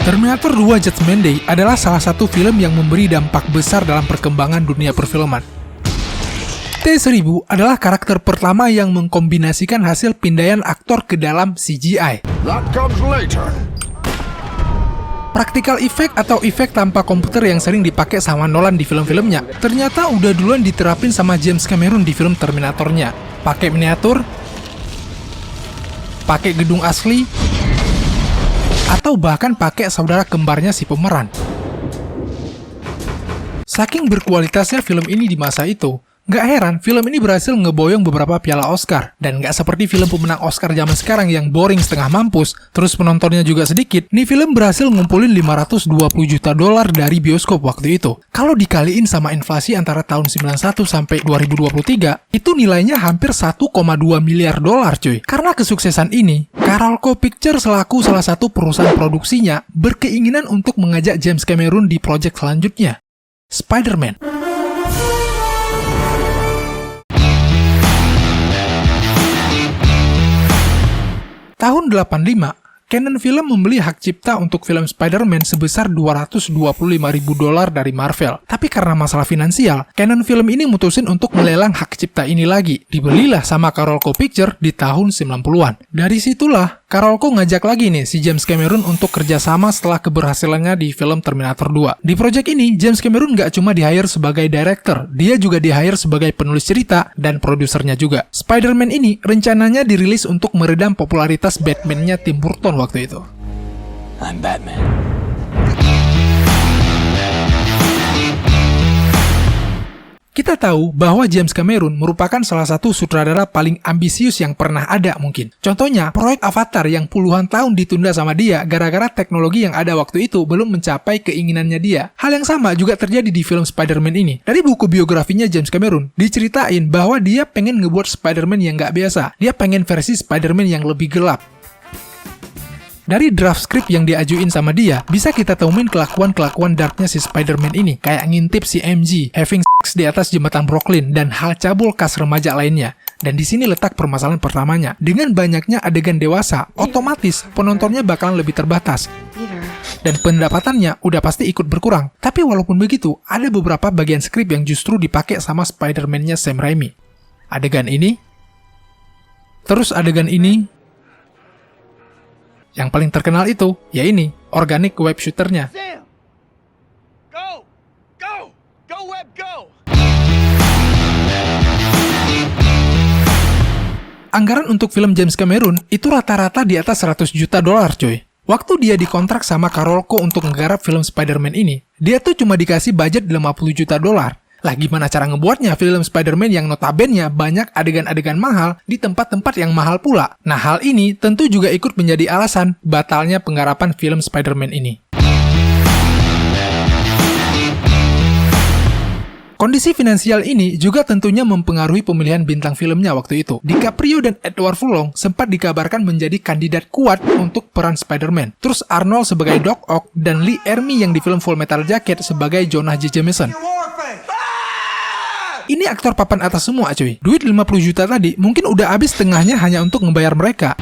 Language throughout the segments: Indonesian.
Terminator 2 Judgment Day adalah salah satu film yang memberi dampak besar dalam perkembangan dunia perfilman. T-1000 adalah karakter pertama yang mengkombinasikan hasil pindaian aktor ke dalam CGI. Practical effect atau efek tanpa komputer yang sering dipakai sama Nolan di film-filmnya, ternyata udah duluan diterapin sama James Cameron di film Terminatornya. Pakai miniatur, pakai gedung asli, atau bahkan pakai saudara kembarnya si pemeran. Saking berkualitasnya film ini di masa itu, nggak heran film ini berhasil ngeboyong beberapa piala Oscar. Dan nggak seperti film pemenang Oscar zaman sekarang yang boring setengah mampus, terus penontonnya juga sedikit. Nih film berhasil ngumpulin 520 juta dolar dari bioskop waktu itu. Kalau dikaliin sama inflasi antara tahun 91 sampai 2023, itu nilainya hampir 1,2 miliar dolar cuy. Karena kesuksesan ini, Carolco Pictures selaku salah satu perusahaan produksinya berkeinginan untuk mengajak James Cameron di proyek selanjutnya, Spider-Man. Tahun 85, Canon Film membeli hak cipta untuk film Spider-Man sebesar 225.000 dolar dari Marvel. Tapi karena masalah finansial, Canon Film ini mutusin untuk melelang hak cipta ini lagi. Dibelilah sama Carolco Pictures di tahun 90-an. Dari situlah, Carolco ngajak lagi nih si James Cameron untuk kerjasama setelah keberhasilannya di film Terminator 2. Di proyek ini, James Cameron nggak cuma di-hire sebagai director, dia juga di-hire sebagai penulis cerita dan produsernya juga. Spider-Man ini rencananya dirilis untuk meredam popularitas Batman-nya Tim Burton waktu itu. I'm Batman. Kita tahu bahwa James Cameron merupakan salah satu sutradara paling ambisius yang pernah ada mungkin. Contohnya, proyek Avatar yang puluhan tahun ditunda sama dia gara-gara teknologi yang ada waktu itu belum mencapai keinginannya dia. Hal yang sama juga terjadi di film Spider-Man ini. Dari buku biografinya James Cameron, diceritain bahwa dia pengen ngebuat Spider-Man yang nggak biasa. Dia pengen versi Spider-Man yang lebih gelap. Dari draft script yang diajuin sama dia, bisa kita temuin kelakuan-kelakuan darknya si Spider-Man ini, kayak ngintip si MJ, having sex di atas jembatan Brooklyn, dan hal cabul kas remaja lainnya. Dan di sini letak permasalahan pertamanya. Dengan banyaknya adegan dewasa, otomatis penontonnya bakalan lebih terbatas. Dan pendapatannya udah pasti ikut berkurang. Tapi walaupun begitu, ada beberapa bagian skrip yang justru dipakai sama Spider-Man-nya Sam Raimi. Adegan ini, terus adegan ini. Yang paling terkenal itu, ya ini, organic web shooter-nya. Sam! Go! Go! Go web, go! Anggaran untuk film James Cameron itu rata-rata di atas 100 juta dolar cuy. Waktu dia dikontrak sama Carolco untuk menggarap film Spider-Man ini, dia tuh cuma dikasih budget 50 juta dolar. Lah gimana cara ngebuatnya film Spider-Man yang notabene banyak adegan-adegan mahal di tempat-tempat yang mahal pula? Nah hal ini tentu juga ikut menjadi alasan batalnya penggarapan film Spider-Man ini. Kondisi finansial ini juga tentunya mempengaruhi pemilihan bintang filmnya waktu itu. DiCaprio dan Edward Furlong sempat dikabarkan menjadi kandidat kuat untuk peran Spider-Man. Terus Arnold sebagai Doc Ock dan Lee Ermey yang di film Full Metal Jacket sebagai Jonah J. Jameson. Ini aktor papan atas semua cuy. Duit 50 juta tadi mungkin udah habis setengahnya hanya untuk ngebayar mereka.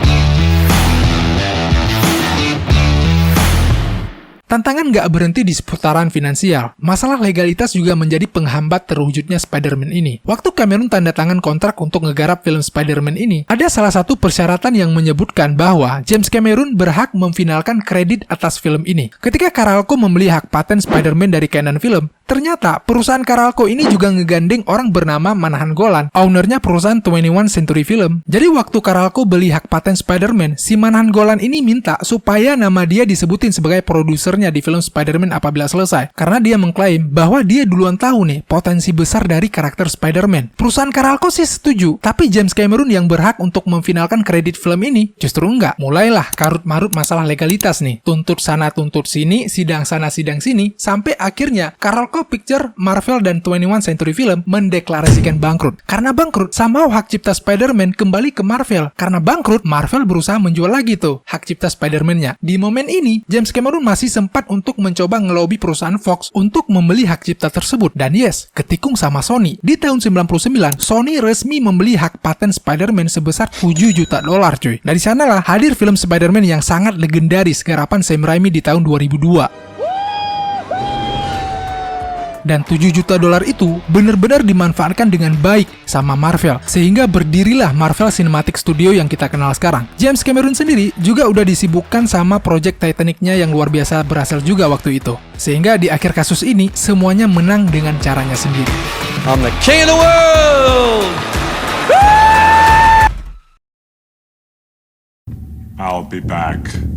Tantangan nggak berhenti di seputaran finansial. Masalah legalitas juga menjadi penghambat terwujudnya Spider-Man ini. Waktu Cameron tanda tangan kontrak untuk ngegarap film Spider-Man ini, ada salah satu persyaratan yang menyebutkan bahwa James Cameron berhak memfinalkan kredit atas film ini. Ketika Carolco membeli hak paten Spider-Man dari Canon Film, ternyata perusahaan Carolco ini juga ngegandeng orang bernama Manahan Golan, ownernya perusahaan 21 Century Film. Jadi waktu Carolco beli hak paten Spider-Man, si Manahan Golan ini minta supaya nama dia disebutin sebagai produsernya di film Spider-Man apabila selesai. Karena dia mengklaim bahwa dia duluan tahu nih potensi besar dari karakter Spider-Man. Perusahaan Carolco sih setuju, tapi James Cameron yang berhak untuk memfinalkan kredit film ini justru enggak. Mulailah karut-marut masalah legalitas nih. Tuntut sana tuntut sini, sidang sana sidang sini, sampai akhirnya Carolco Toko picture Marvel dan 21st Century Film mendeklarasikan bangkrut. Karena bangkrut, somehow hak cipta Spider-Man kembali ke Marvel. Karena bangkrut, Marvel berusaha menjual lagi tuh hak cipta Spider-Man-nya. Di momen ini, James Cameron masih sempat untuk mencoba ngelobi perusahaan Fox untuk membeli hak cipta tersebut. Dan yes, ketikung sama Sony. Di tahun 99, Sony resmi membeli hak paten Spider-Man sebesar $7 juta cuy. Dari sanalah hadir film Spider-Man yang sangat legendaris garapan Sam Raimi di tahun 2002. Dan $7 juta itu benar-benar dimanfaatkan dengan baik sama Marvel, sehingga berdirilah Marvel Cinematic Studio yang kita kenal sekarang. James Cameron sendiri juga udah disibukkan sama project Titanic-nya yang luar biasa berhasil juga waktu itu. Sehingga di akhir kasus ini, semuanya menang dengan caranya sendiri. I'm the king of the world! I'll be back.